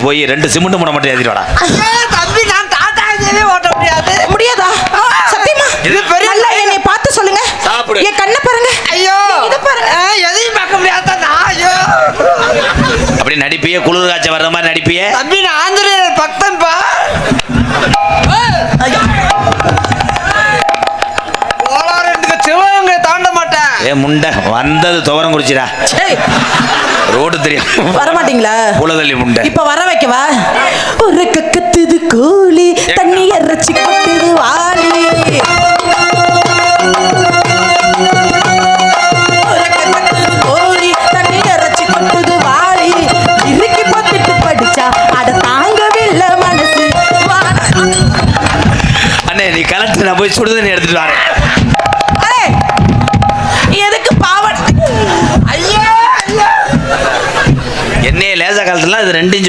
போய் 2 சிமெண்ட் மூட மட்டும் ஏத்திட்டு வாடா. தம்பி நான் டாடாவே ஓட்ட முடியாது. முடியாதா? சத்தியமா? இது பெரிய நல்லா என்னை பார்த்து சொல்லுங்க. சாப்பிடு. என் கண்ணை பாருங்க. ஐயோ இத பாருங்க. எதையும் பார்க்க முடியாதா நான்? ஐயோ அப்படி நடிப்பியே, குளிர் காய்ச்சல் வர்ற மாதிரி நடிப்பியே. தம்பி நான் ஆந்திரேயர் பக்தன்பா. போலாரத்துக்கு சிவகங்கை தாண்ட மாட்டேன். ஏ முண்டை வந்தது துவரம் குடிச்சிடா. ரோடு தெரியும் வர மாட்டீங்களா? புலதள்ளி முண்டை. இப்ப வர வைக்கவா? ஒரு கத்துது கோழி தண்ணி இறைச்சி கொட்டுது வாளி. ஒரு கத்துது கோழி தண்ணி இறைச்சி கொட்டுது வாளி. இறுக்கி பார்த்துட்டு படிச்சா அட தாங்கவில்லை மனசு. அண்ணே நீ கலெக்டர், நான் போய் சுடுதண்ணி எடுத்துட்டு வரேன். எதுக்கு பாவட? என்னைய லேசா காலத்துல இது 2 இன்ச்